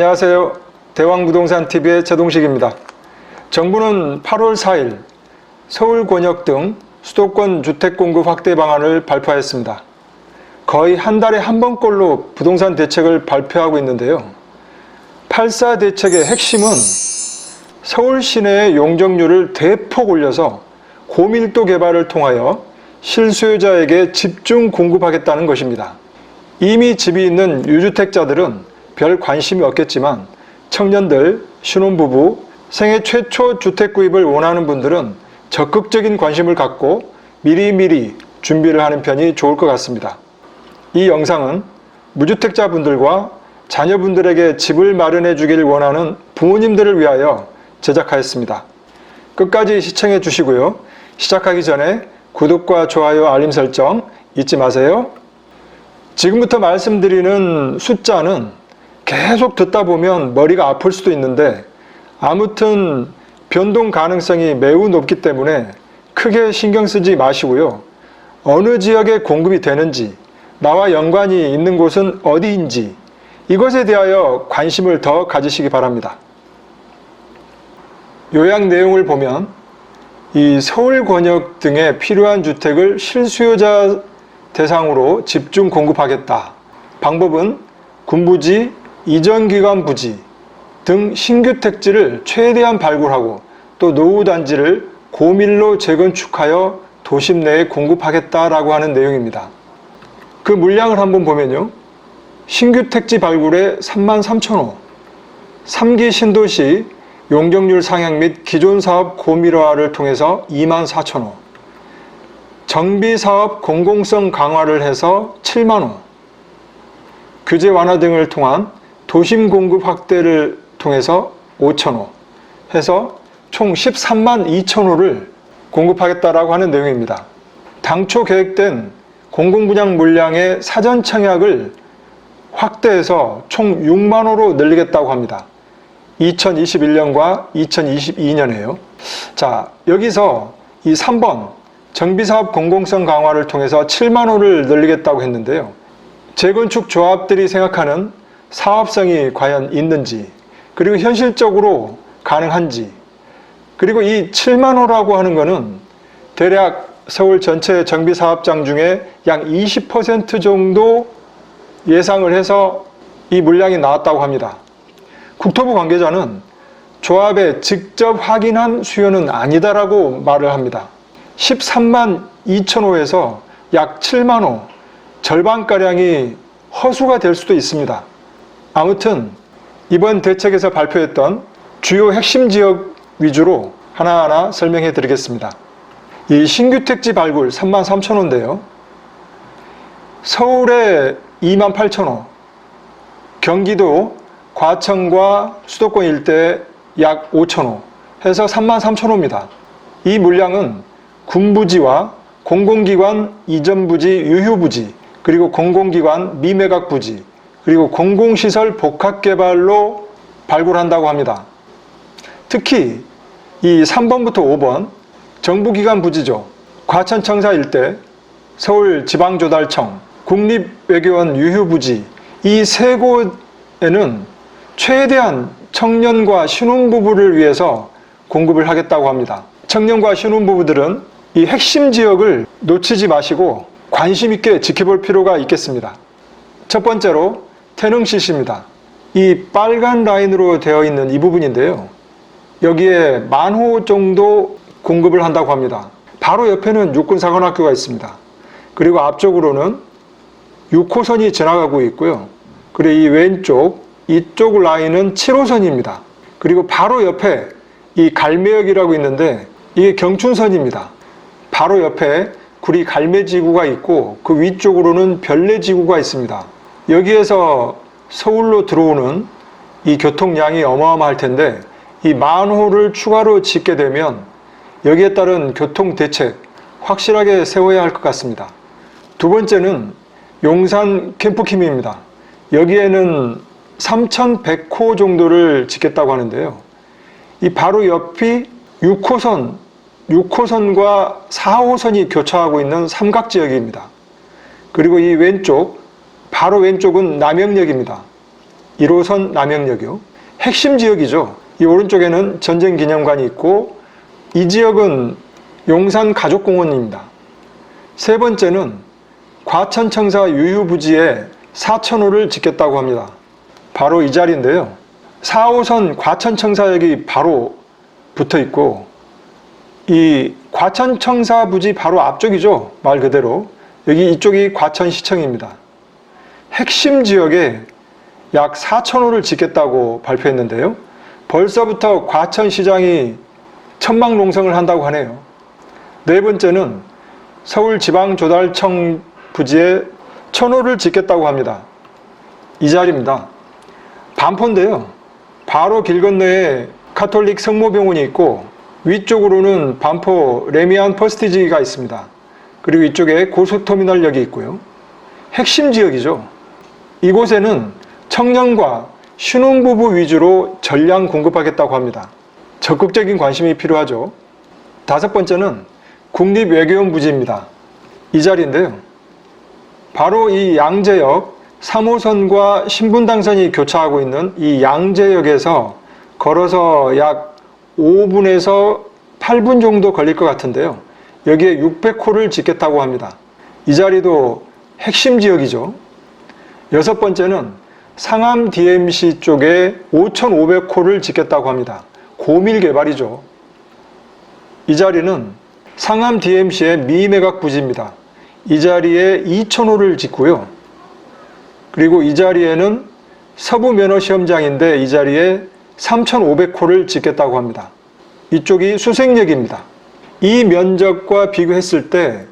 안녕하세요. 대왕부동산TV의 최동식입니다. 정부는 8월 4일 서울 권역 등 수도권 주택공급 확대 방안을 발표하였습니다. 거의 한 달에 한 번꼴로 부동산 대책을 발표하고 있는데요. 8.4 대책의 핵심은 서울 시내의 용적률을 대폭 올려서 고밀도 개발을 통하여 실수요자에게 집중 공급하겠다는 것입니다. 이미 집이 있는 유주택자들은 별 관심이 없겠지만 청년들, 신혼부부, 생애 최초 주택 구입을 원하는 분들은 적극적인 관심을 갖고 미리미리 준비를 하는 편이 좋을 것 같습니다. 이 영상은 무주택자분들과 자녀분들에게 집을 마련해 주길 원하는 부모님들을 위하여 제작하였습니다. 끝까지 시청해 주시고요. 시작하기 전에 구독과 좋아요, 알림 설정 잊지 마세요. 지금부터 말씀드리는 숫자는 계속 듣다 보면 머리가 아플 수도 있는데 아무튼 변동 가능성이 매우 높기 때문에 크게 신경 쓰지 마시고요. 어느 지역에 공급이 되는지, 나와 연관이 있는 곳은 어디인지 이것에 대하여 관심을 더 가지시기 바랍니다. 요약 내용을 보면 이 서울 권역 등에 필요한 주택을 실수요자 대상으로 집중 공급하겠다. 방법은 군부지, 이전기관 부지 등 신규 택지를 최대한 발굴하고 또 노후단지를 고밀로 재건축하여 도심 내에 공급하겠다라고 하는 내용입니다. 그 물량을 한번 보면요. 신규 택지 발굴에 33,000호, 3기 신도시 용적률 상향 및 기존 사업 고밀화를 통해서 24,000호, 정비사업 공공성 강화를 해서 70,000호, 규제 완화 등을 통한 도심 공급 확대를 통해서 5,000호 해서 총 13만 2천호를 공급하겠다라고 하는 내용입니다. 당초 계획된 공공분양 물량의 사전 청약을 확대해서 총 6만 호로 늘리겠다고 합니다. 2021년과 2022년에요. 자, 여기서 이 3번 정비사업 공공성 강화를 통해서 7만 호를 늘리겠다고 했는데요. 재건축 조합들이 생각하는 사업성이 과연 있는지, 그리고 현실적으로 가능한지, 그리고 이 7만 호라고 하는 것은 대략 서울 전체 정비사업장 중에 약 20% 정도 예상을 해서 이 물량이 나왔다고 합니다. 국토부 관계자는 조합에 직접 확인한 수요는 아니다라고 말을 합니다. 13만 2천 호에서 약 7만 호, 절반가량이 허수가 될 수도 있습니다. 아무튼 이번 대책에서 발표했던 주요 핵심 지역 위주로 하나하나 설명해 드리겠습니다. 이 신규 택지 발굴 33,000호인데요. 서울에 28,000호, 경기도 과천과 수도권 일대에 약 5,000호 해서 33,000호입니다. 이 물량은 군부지와 공공기관 이전부지, 유휴부지, 그리고 공공기관 미매각 부지, 그리고 공공시설 복합개발로 발굴한다고 합니다. 특히 이 3번부터 5번 정부기관 부지죠. 과천청사 일대, 서울지방조달청, 국립외교원 유휴부지 이 세 곳에는 최대한 청년과 신혼부부를 위해서 공급을 하겠다고 합니다. 청년과 신혼부부들은 이 핵심 지역을 놓치지 마시고 관심 있게 지켜볼 필요가 있겠습니다. 첫 번째로 태릉시시입니다. 이 빨간 라인으로 되어 있는 이 부분인데요. 여기에 10,000호 정도 공급을 한다고 합니다. 바로 옆에는 육군사관학교가 있습니다. 그리고 앞쪽으로는 6호선이 지나가고 있고요. 그리고 이 왼쪽, 이쪽 라인은 7호선입니다. 그리고 바로 옆에 이 갈매역이라고 있는데 이게 경춘선입니다. 바로 옆에 구리 갈매지구가 있고 그 위쪽으로는 별내지구가 있습니다. 여기에서 서울로 들어오는 이 교통량이 어마어마할 텐데 이 10,000호를 추가로 짓게 되면 여기에 따른 교통대책 확실하게 세워야 할 것 같습니다. 두 번째는 용산 캠프킴입니다. 여기에는 3,100호 정도를 짓겠다고 하는데요. 이 바로 옆이 6호선과 4호선이 교차하고 있는 삼각지역입니다. 그리고 이 왼쪽, 바로 왼쪽은 남영역입니다. 1호선 남영역이요. 핵심 지역이죠. 이 오른쪽에는 전쟁기념관이 있고 이 지역은 용산 가족공원입니다. 세 번째는 과천청사 유휴부지에 4,000호를 짓겠다고 합니다. 바로 이 자리인데요. 4호선 과천청사역이 바로 붙어 있고 이 과천청사 부지 바로 앞쪽이죠. 말 그대로. 여기 이쪽이 과천시청입니다. 핵심 지역에 약 4,000호를 짓겠다고 발표했는데요. 벌써부터 과천시장이 천막농성을 한다고 하네요. 네 번째는 서울지방조달청 부지에 1,000호를 짓겠다고 합니다. 이 자리입니다. 반포인데요. 바로 길 건너에 가톨릭 성모병원이 있고 위쪽으로는 반포 레미안 퍼스티지가 있습니다. 그리고 이쪽에 고속터미널역이 있고요. 핵심 지역이죠. 이곳에는 청년과 신혼부부 위주로 전량 공급하겠다고 합니다. 적극적인 관심이 필요하죠. 다섯 번째는 국립외교원 부지입니다. 이 자리인데요. 바로 이 양재역 3호선과 신분당선이 교차하고 있는 이 양재역에서 걸어서 약 5분에서 8분 정도 걸릴 것 같은데요. 여기에 600호를 짓겠다고 합니다. 이 자리도 핵심 지역이죠. 여섯 번째는 상암 DMC 쪽에 5,500호를 짓겠다고 합니다. 고밀 개발이죠. 이 자리는 상암 DMC의 미매각 부지입니다. 이 자리에 2,000호를 짓고요. 그리고 이 자리에는 서부면허시험장인데 이 자리에 3,500호를 짓겠다고 합니다. 이쪽이 수색역입니다. 이 면적과 비교했을 때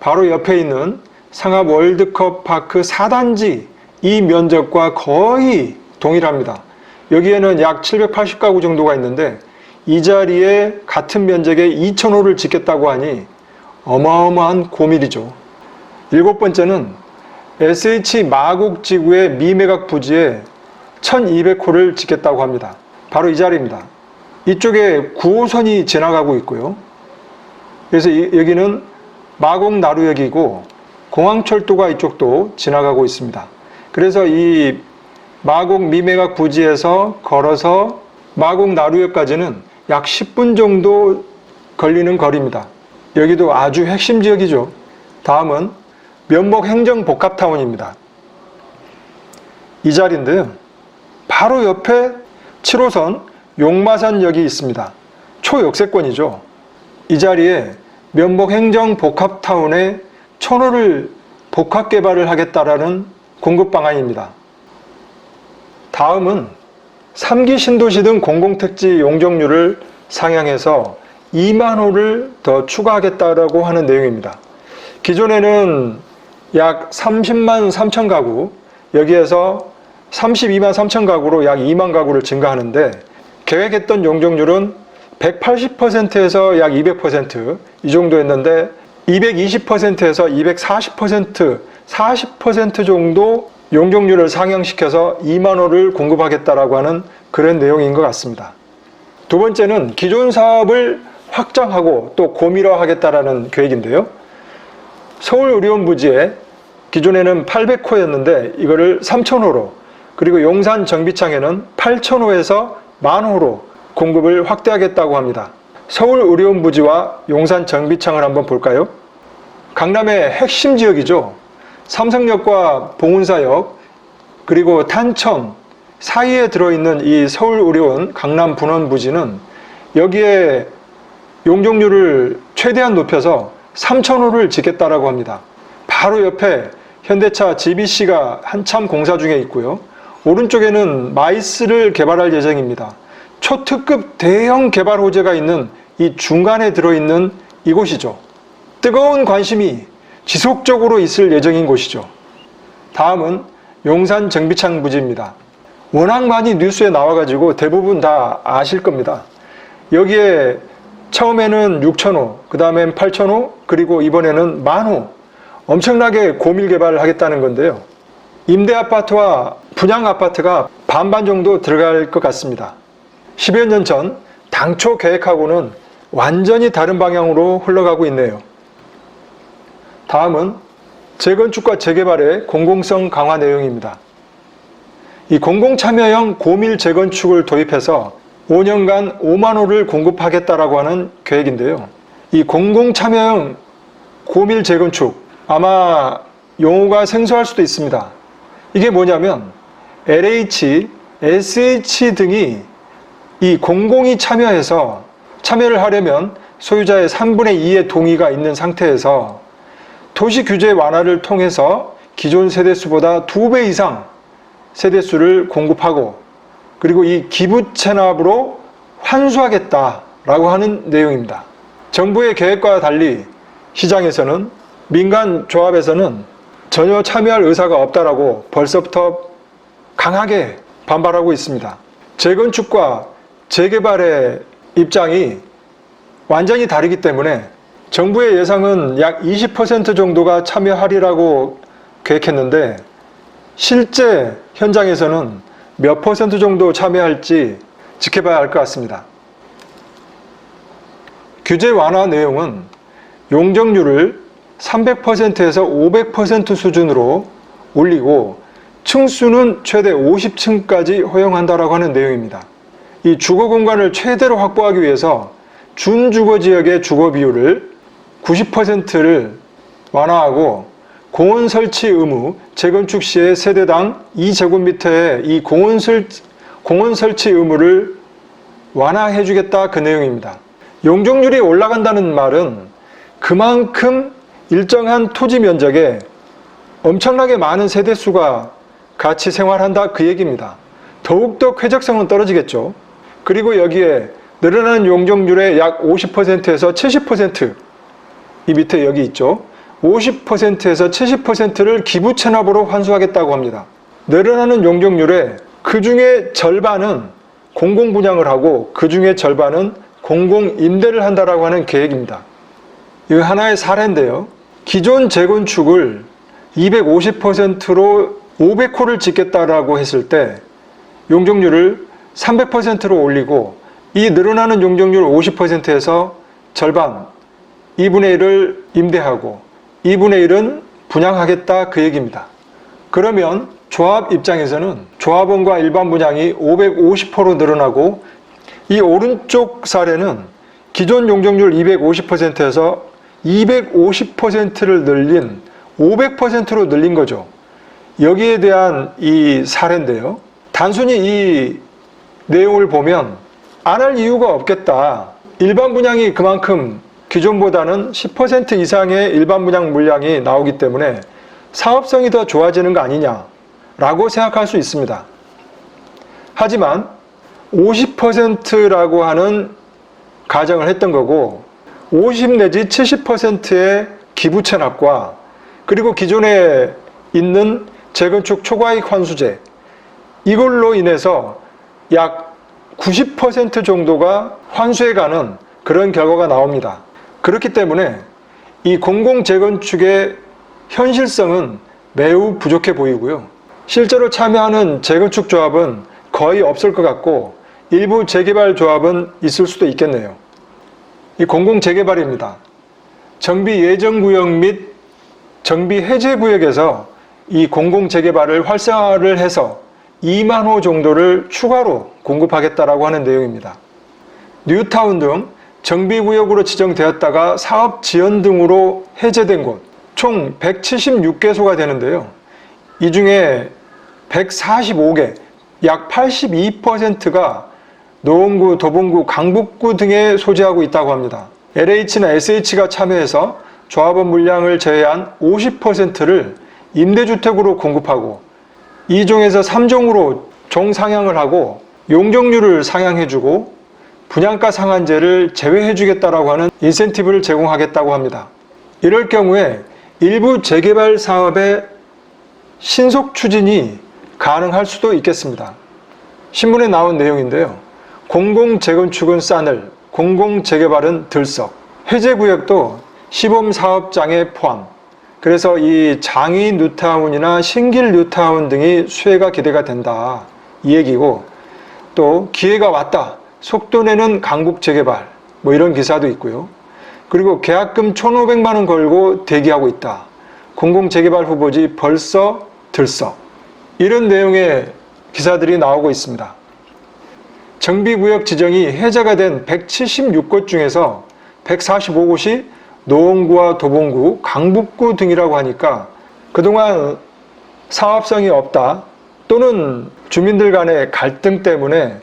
바로 옆에 있는 상암 월드컵 파크 4단지 이 면적과 거의 동일합니다. 여기에는 약 780가구 정도가 있는데 이 자리에 같은 면적에 2,000호를 짓겠다고 하니 어마어마한 고밀이죠. 일곱 번째는 SH 마곡지구의 미매각 부지에 1,200호를 짓겠다고 합니다. 바로 이 자리입니다. 이쪽에 9호선이 지나가고 있고요. 그래서 여기는 마곡나루역이고 공항철도가 이쪽도 지나가고 있습니다. 그래서 이 마곡 미매각 부지에서 걸어서 마곡나루역까지는 약 10분 정도 걸리는 거리입니다. 여기도 아주 핵심 지역이죠. 다음은 면목행정복합타운입니다. 이 자리인데요. 바로 옆에 7호선 용마산역이 있습니다. 초역세권이죠. 이 자리에 면목행정복합타운에 1,000호를 복합개발을 하겠다라는 공급방안입니다. 다음은 3기 신도시 등 공공택지 용적률을 상향해서 2만 호를 더 추가하겠다라고 하는 내용입니다. 기존에는 약 30만 3천 가구, 여기에서 32만 3천 가구로 약 2만 가구를 증가하는데 계획했던 용적률은 180%에서 약 200% 이 정도였는데 220%에서 240%, 40% 정도 용적률을 상향시켜서 2만 호를 공급하겠다라고 하는 그런 내용인 것 같습니다. 두 번째는 기존 사업을 확장하고 또 고밀화하겠다라는 계획인데요. 서울의료원 부지에 기존에는 800호였는데 이거를 3,000호로, 그리고 용산 정비창에는 8,000호에서 10,000호로 공급을 확대하겠다고 합니다. 서울의료원 부지와 용산 정비창을 한번 볼까요? 강남의 핵심 지역이죠. 삼성역과 봉은사역 그리고 탄천 사이에 들어있는 이 서울의료원 강남 분원 부지는 여기에 용적률을 최대한 높여서 3,000호를 짓겠다라고 합니다. 바로 옆에 현대차 GBC가 한참 공사 중에 있고요. 오른쪽에는 마이스를 개발할 예정입니다. 초특급 대형 개발 호재가 있는 이 중간에 들어있는 이곳이죠. 뜨거운 관심이 지속적으로 있을 예정인 곳이죠. 다음은 용산 정비창 부지입니다. 워낙 많이 뉴스에 나와가지고 대부분 다 아실 겁니다. 여기에 처음에는 6,000호, 그 다음엔 8,000호, 그리고 이번에는 10,000호 엄청나게 고밀 개발을 하겠다는 건데요. 임대아파트와 분양아파트가 반반 정도 들어갈 것 같습니다. 10여 년 전 당초 계획하고는 완전히 다른 방향으로 흘러가고 있네요. 다음은 재건축과 재개발의 공공성 강화 내용입니다. 이 공공참여형 고밀 재건축을 도입해서 5년간 5만 호를 공급하겠다라고 하는 계획인데요. 이 공공참여형 고밀 재건축, 아마 용어가 생소할 수도 있습니다. 이게 뭐냐면 LH, SH 등이 이 공공이 참여를 하려면 소유자의 3분의 2의 동의가 있는 상태에서 도시 규제 완화를 통해서 기존 세대수보다 2배 이상 세대수를 공급하고 그리고 이 기부 체납으로 환수하겠다라고 하는 내용입니다. 정부의 계획과 달리 시장에서는 민간 조합에서는 전혀 참여할 의사가 없다라고 벌써부터 강하게 반발하고 있습니다. 재건축과 재개발의 입장이 완전히 다르기 때문에 정부의 예상은 약 20% 정도가 참여하리라고 계획했는데 실제 현장에서는 몇 퍼센트 정도 참여할지 지켜봐야 할 것 같습니다. 규제 완화 내용은 용적률을 300%에서 500% 수준으로 올리고 층수는 최대 50층까지 허용한다라고 하는 내용입니다. 이 주거 공간을 최대로 확보하기 위해서 준주거 지역의 주거 비율을 90%를 완화하고 공원 설치 의무, 재건축 시에 세대당 2제곱미터의 이 공원 설치 의무를 완화해 주겠다 그 내용입니다. 용적률이 올라간다는 말은 그만큼 일정한 토지 면적에 엄청나게 많은 세대수가 같이 생활한다 그 얘기입니다. 더욱더 쾌적성은 떨어지겠죠. 그리고 여기에 늘어나는 용적률의 약 50%에서 70%, 이 밑에 여기 있죠. 50%에서 70%를 기부 체납으로 환수하겠다고 합니다. 늘어나는 용적률의 그 중에 절반은 공공 분양을 하고 그 중에 절반은 공공 임대를 한다라고 하는 계획입니다. 이거 하나의 사례인데요. 기존 재건축을 250%로 500호를 짓겠다라고 했을 때 용적률을 300%로 올리고 이 늘어나는 용적률 50%에서 절반 2분의 1을 임대하고 2분의 1은 분양하겠다 그 얘기입니다. 그러면 조합 입장에서는 조합원과 일반 분양이 550%로 늘어나고 이 오른쪽 사례는 기존 용적률 250%에서 250%를 늘린 500%로 늘린 거죠. 여기에 대한 이 사례인데요. 단순히 이 내용을 보면 안 할 이유가 없겠다. 일반 분양이 그만큼 기존보다는 10% 이상의 일반 분양 물량이 나오기 때문에 사업성이 더 좋아지는 거 아니냐라고 생각할 수 있습니다. 하지만 50%라고 하는 가정을 했던 거고 50 내지 70%의 기부 체납과 그리고 기존에 있는 재건축 초과이익 환수제 이걸로 인해서 약 90% 정도가 환수해가는 그런 결과가 나옵니다. 그렇기 때문에 이 공공재건축의 현실성은 매우 부족해 보이고요. 실제로 참여하는 재건축 조합은 거의 없을 것 같고 일부 재개발 조합은 있을 수도 있겠네요. 이 공공재개발입니다. 정비 예정구역 및 정비 해제구역에서 이 공공재개발을 활성화를 해서 2만 호 정도를 추가로 공급하겠다라고 하는 내용입니다. 뉴타운 등 정비구역으로 지정되었다가 사업 지연 등으로 해제된 곳 총 176개소가 되는데요. 이 중에 145개, 약 82%가 노원구, 도봉구, 강북구 등에 소재하고 있다고 합니다. LH나 SH가 참여해서 조합원 물량을 제외한 50%를 임대주택으로 공급하고 2종에서 3종으로 종상향을 하고 용적률을 상향해주고 분양가 상한제를 제외해주겠다라고 하는 인센티브를 제공하겠다고 합니다. 이럴 경우에 일부 재개발 사업의 신속 추진이 가능할 수도 있겠습니다. 신문에 나온 내용인데요. 공공재건축은 싸늘, 공공재개발은 들썩. 해제구역도 시범사업장에 포함. 그래서 이 장위 뉴타운이나 신길 뉴타운 등이 수혜가 기대가 된다. 이 얘기고 또 기회가 왔다. 속도내는 강북 재개발. 뭐 이런 기사도 있고요. 그리고 계약금 1,500만 원 걸고 대기하고 있다. 공공재개발 후보지 벌써 들썩. 이런 내용의 기사들이 나오고 있습니다. 정비구역 지정이 해제가 된 176곳 중에서 145곳이 노원구와 도봉구, 강북구 등이라고 하니까 그동안 사업성이 없다 또는 주민들 간의 갈등 때문에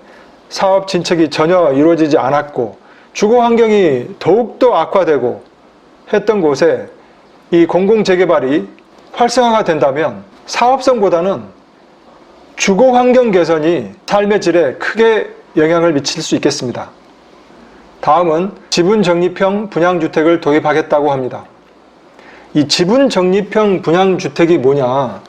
사업 진척이 전혀 이루어지지 않았고 주거 환경이 더욱더 악화되고 했던 곳에 이 공공재개발이 활성화가 된다면 사업성보다는 주거 환경 개선이 삶의 질에 크게 영향을 미칠 수 있겠습니다. 다음은 지분적립형 분양주택을 도입하겠다고 합니다. 이 지분적립형 분양주택이 뭐냐?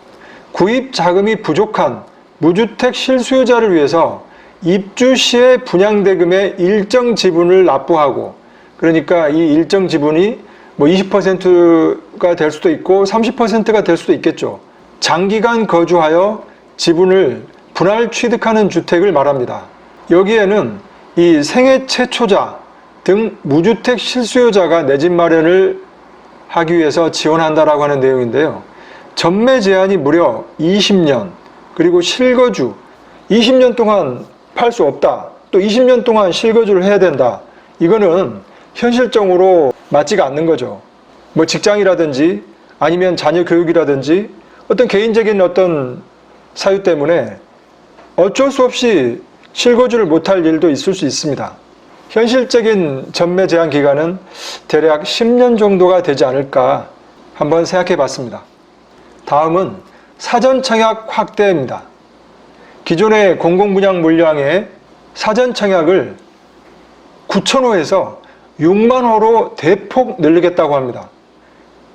구입 자금이 부족한 무주택 실수요자를 위해서 입주 시에 분양대금의 일정 지분을 납부하고, 그러니까 이 일정 지분이 뭐 20%가 될 수도 있고 30%가 될 수도 있겠죠. 장기간 거주하여 지분을 분할 취득하는 주택을 말합니다. 여기에는 이 생애 최초자 등 무주택 실수요자가 내 집 마련을 하기 위해서 지원한다라고 하는 내용인데요. 전매 제한이 무려 20년, 그리고 실거주 20년 동안 팔 수 없다, 또 20년 동안 실거주를 해야 된다. 이거는 현실적으로 맞지가 않는 거죠. 뭐 직장이라든지 아니면 자녀 교육이라든지 어떤 개인적인 어떤 사유 때문에 어쩔 수 없이 실거주를 못할 일도 있을 수 있습니다. 현실적인 전매 제한 기간은 대략 10년 정도가 되지 않을까 한번 생각해 봤습니다. 다음은 사전 청약 확대입니다. 기존의 공공분양 물량의 사전 청약을 9,000호에서 6만호로 대폭 늘리겠다고 합니다.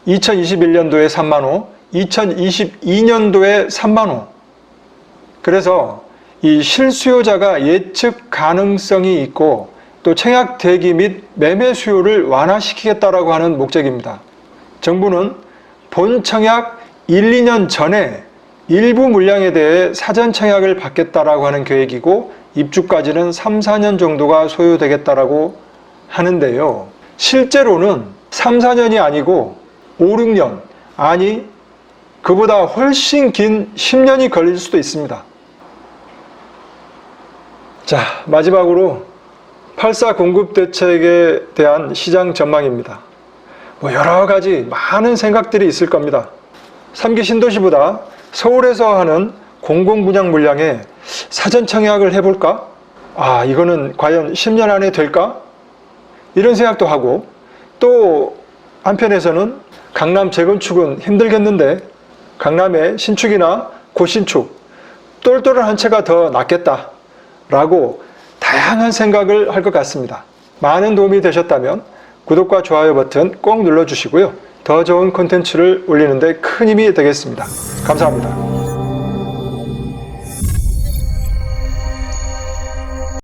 2021년도에 3만호, 2022년도에 3만호. 그래서 이 실수요자가 예측 가능성이 있고 또 청약 대기 및 매매 수요를 완화시키겠다라고 하는 목적입니다. 정부는 본 청약 1, 2년 전에 일부 물량에 대해 사전 청약을 받겠다라고 하는 계획이고 입주까지는 3, 4년 정도가 소요되겠다라고 하는데요. 실제로는 3, 4년이 아니고 5, 6년, 아니 그보다 훨씬 긴 10년이 걸릴 수도 있습니다. 자, 마지막으로 8.4 공급대책에 대한 시장 전망입니다. 뭐 여러 가지 많은 생각들이 있을 겁니다. 3기 신도시보다 서울에서 하는 공공분양 물량에 사전 청약을 해볼까? 이거는 과연 10년 안에 될까? 이런 생각도 하고, 또 한편에서는 강남 재건축은 힘들겠는데 강남의 신축이나 고신축, 똘똘한 한 채가 더 낫겠다 라고 다양한 생각을 할 것 같습니다. 많은 도움이 되셨다면 구독과 좋아요 버튼 꼭 눌러주시고요. 더 좋은 콘텐츠를 올리는 데 큰 힘이 되겠습니다. 감사합니다.